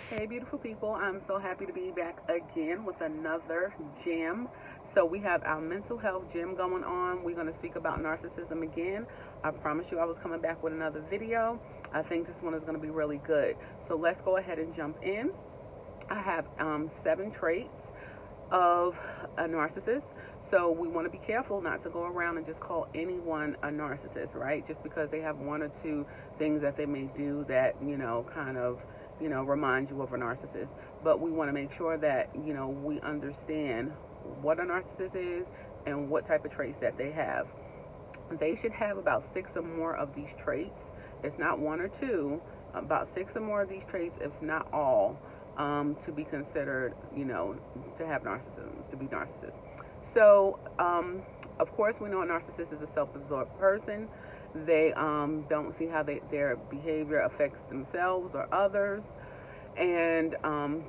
Hey, beautiful people. I'm so happy to be back again with another gem. So, we have our mental health gym going on. We're going to speak about narcissism again. I promise you I was coming back with another video. I think this one is going to be really good. So, let's go ahead and jump in. I have 7 traits of a narcissist. So we want to be careful not to go around and just call anyone a narcissist, right? Just because they have one or two things that they may do that, kind of, remind you of a narcissist. But we want to make sure that, we understand what a narcissist is and what type of traits that they have. They should have about 6 or more of these traits. It's not one or two, about 6 or more of these traits, if not all, to be considered, to have narcissism, to be narcissist. So, of course, we know a narcissist is a self-absorbed person. They don't see how their behavior affects themselves or others. And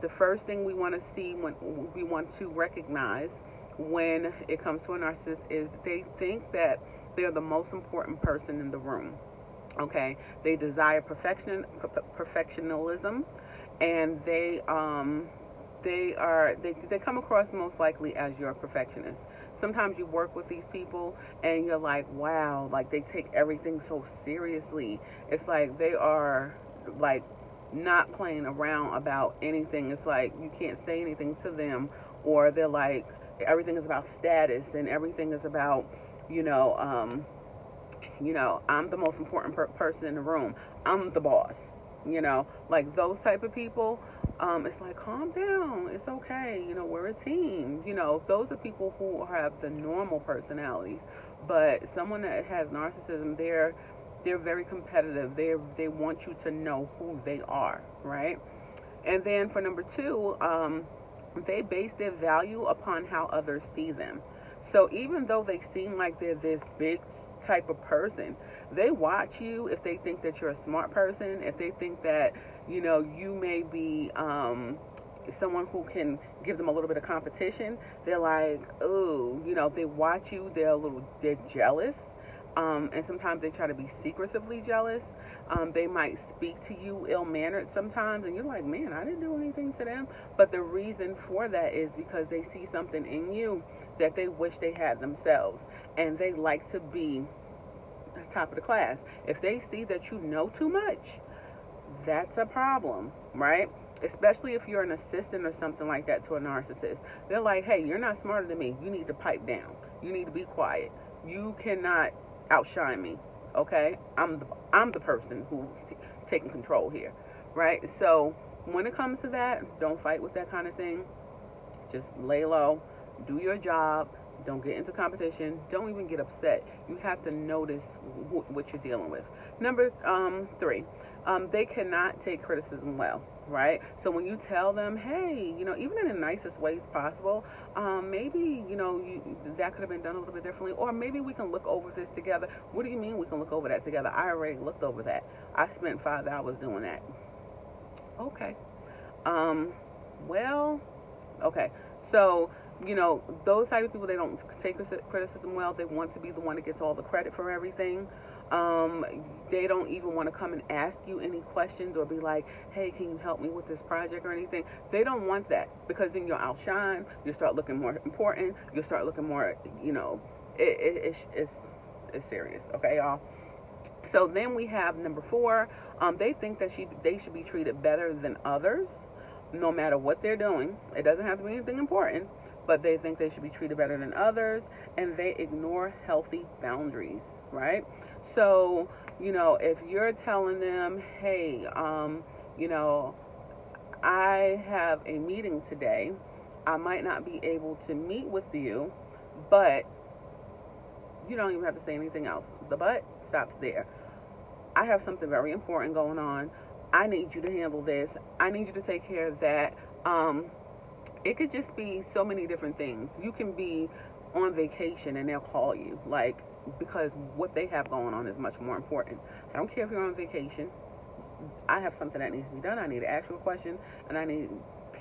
the first thing we want to see, when we want to recognize when it comes to a narcissist, is they think that they're the most important person in the room. Okay, they desire perfectionism, and they come across most likely as your perfectionist. Sometimes you work with these people and you're like, wow, like they take everything so seriously. It's like they are like not playing around about anything. It's like you can't say anything to them, or they're like everything is about status and everything is about, you know, um, I'm the most important person in the room. I'm the boss. Like those type of people. It's like, calm down. It's okay. We're a team. Those are people who have the normal personalities. But someone that has narcissism, they're very competitive. They want you to know who they are, right? And then for number two, they base their value upon how others see them. So even though they seem like they're this big type of person, they watch you if they think that you're a smart person, if they think that, you may be someone who can give them a little bit of competition. They're like, oh, if they watch you, they're jealous. And sometimes they try to be secretively jealous. They might speak to you ill mannered sometimes, and you're like, man, I didn't do anything to them. But the reason for that is because they see something in you that they wish they had themselves, and they like to be top of the class. If they see that you know too much, that's a problem, right? Especially if you're an assistant or something like that to a narcissist. They're like, hey, you're not smarter than me. You need to pipe down. You need to be quiet. You cannot outshine me. Okay? I'm the person who's taking control here, right? So when it comes to that, don't fight with that kind of thing. Just lay low, do your job, don't get into competition, don't even get upset. You have to notice what you're dealing with. Number three, they cannot take criticism well, right? So when you tell them, hey, even in the nicest ways possible, maybe, that could have been done a little bit differently, or maybe we can look over this together. What do you mean we can look over that together? I already looked over that. I spent 5 hours doing that. Okay. Um, well, okay. So, those type of people, they don't take criticism well. They want to be the one that gets all the credit for everything. Um, they don't even want to come and ask you any questions or be like, hey, can you help me with this project or anything? They don't want that, because then you'll outshine. You'll start looking more important. You'll start looking more, it's serious. Okay, y'all? So then we have number four. They think that they should be treated better than others, no matter what they're doing. It doesn't have to be anything important, but they think they should be treated better than others, and they ignore healthy boundaries, right? So, if you're telling them, hey, I have a meeting today, I might not be able to meet with you, but you don't even have to say anything else. The but stops there. I have something very important going on. I need you to handle this. I need you to take care of that. It could just be so many different things. You can be on vacation and they'll call you, like, because what they have going on is much more important. I don't care if you're on vacation. I have something that needs to be done. I need to ask you a question, and I need,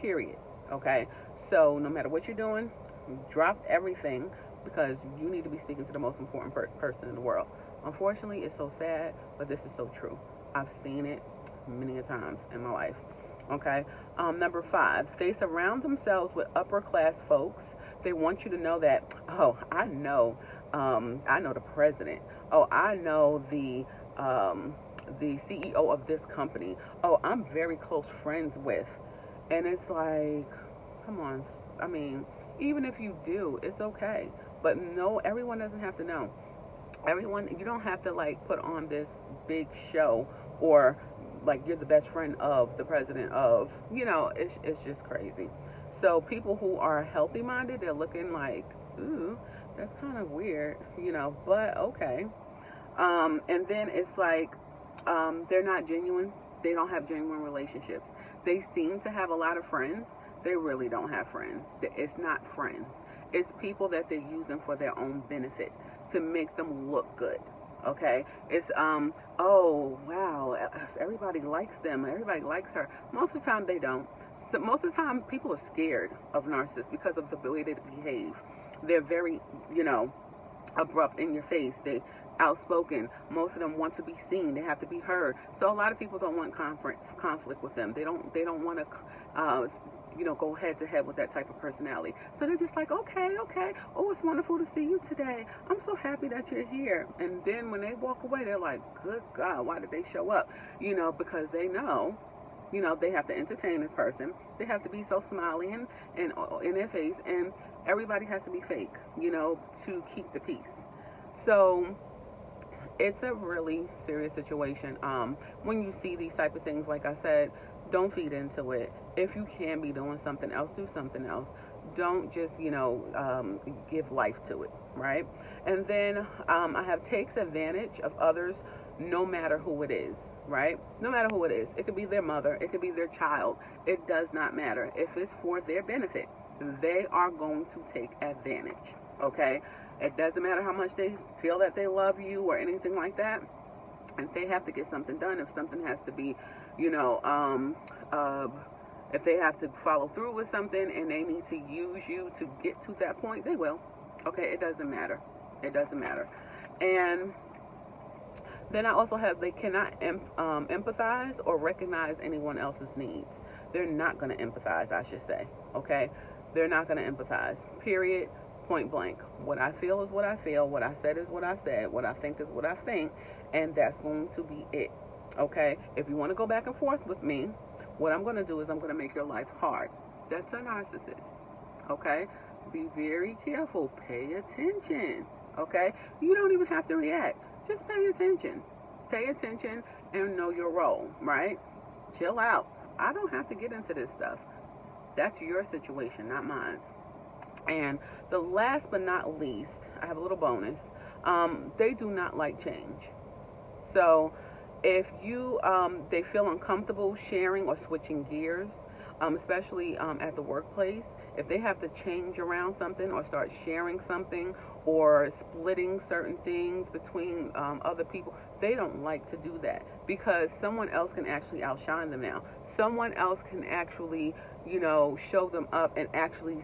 period. Okay? So no matter what you're doing, drop everything, because you need to be speaking to the most important person in the world. Unfortunately, it's so sad, but this is so true. I've seen it many a times in my life. Okay. Number 5, they surround themselves with upper class folks. They want you to know that, oh, I know the president. Oh, I know the CEO of this company. Oh, I'm very close friends with. And it's like, come on. I mean, even if you do, it's okay. But no, everyone doesn't have to know. Everyone, you don't have to like put on this big show or like you're the best friend of the president of, it's just crazy. So people who are healthy minded, they're looking like, ooh, that's kind of weird, but okay. And then it's like, they're not genuine. They don't have genuine relationships. They seem to have a lot of friends. They really don't have friends. It's not friends. It's people that they're using for their own benefit to make them look good. Okay? It's oh wow, everybody likes them. Everybody likes her. Most of the time they don't. So most of the time people are scared of narcissists because of the way they behave. They're very, abrupt in your face. They outspoken. Most of them want to be seen. They have to be heard. So a lot of people don't want conflict with them. They don't want to go head to head with that type of personality. So they're just like, okay, okay. Oh, it's wonderful to see you today. I'm so happy that you're here. And then when they walk away, they're like, good God, why did they show up? Because they know, they have to entertain this person. They have to be so smiley and in their face, and everybody has to be fake, to keep the peace. So it's a really serious situation. When you see these type of things, like I said, don't feed into it. If you can be doing something else, do something else. Don't just, give life to it, right? And then I have takes advantage of others, no matter who it is, right? No matter who it is. It could be their mother. It could be their child. It does not matter. If it's for their benefit, they are going to take advantage, okay? It doesn't matter how much they feel that they love you or anything like that. If they have to get something done, if something has to be, if they have to follow through with something and they need to use you to get to that point, they will. Okay, it doesn't matter. It doesn't matter. And then I also have they cannot empathize or recognize anyone else's needs. They're not going to empathize, I should say. Okay, they're not going to empathize. Period. Point blank. What I feel is what I feel. What I said is what I said. What I think is what I think. And that's going to be it. Okay? If you want to go back and forth with me, what I'm going to do is I'm going to make your life hard. That's a narcissist. Okay? Be very careful. Pay attention. Okay? You don't even have to react. Just pay attention. Pay attention and know your role, right? Chill out. I don't have to get into this stuff. That's your situation, not mine. And the last but not least, I have a little bonus. They do not like change. So if they feel uncomfortable sharing or switching gears, especially at the workplace, if they have to change around something or start sharing something or splitting certain things between other people, they don't like to do that because someone else can actually outshine them now. Someone else can actually, show them up and actually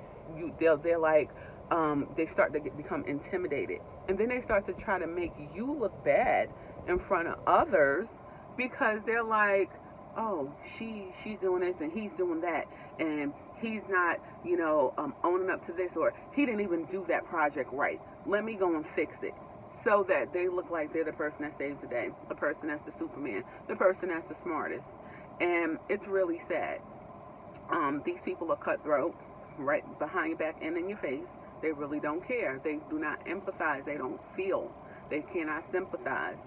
they're like they start to become intimidated, and then they start to try to make you look bad in front of others because they're like, oh, she's doing this and he's doing that, and he's not owning up to this, or he didn't even do that project right. Let me go and fix it. So that they look like they're the person that saves the day, the person that's the Superman, the person that's the smartest. And it's really sad. These people are cutthroat, right behind your back and in your face. They really don't care. They do not empathize. They don't feel. They cannot sympathize.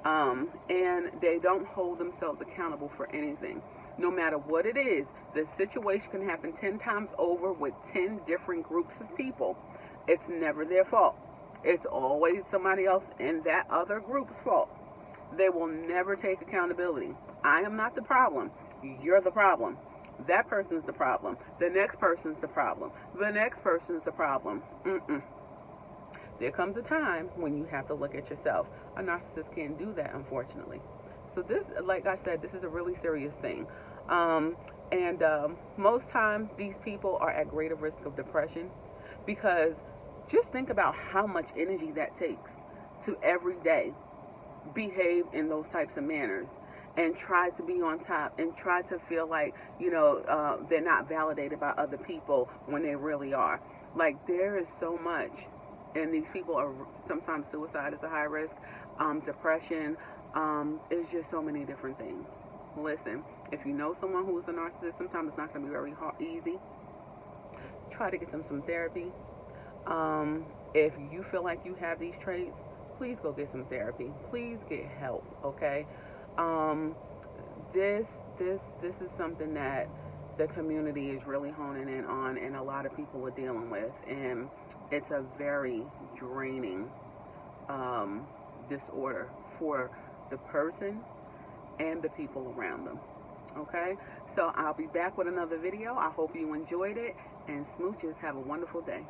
And they don't hold themselves accountable for anything. No matter what it is, the situation can happen 10 times over with 10 different groups of people. It's never their fault. It's always somebody else in that other group's fault. They will never take accountability. I am not the problem. You're the problem. That person's the problem. The next person's the problem. The next person's the problem. There comes a time when you have to look at yourself. A narcissist can't do that, unfortunately. So this, like I said, this is a really serious thing. And most times these people are at greater risk of depression because just think about how much energy that takes to every day behave in those types of manners. and try to be on top and try to feel like, they're not validated by other people when they really are. Like, there is so much, and these people are sometimes suicide is a high risk, depression, it's just so many different things. Listen, if you know someone who is a narcissist, sometimes it's not going to be very easy. Try to get them some therapy. If you feel like you have these traits, please go get some therapy. Please get help. Okay. This is something that the community is really honing in on, and a lot of people are dealing with, and it's a very draining disorder for the person and the people around them. Okay, so I'll be back with another video. I hope you enjoyed it, and smooches, have a wonderful day.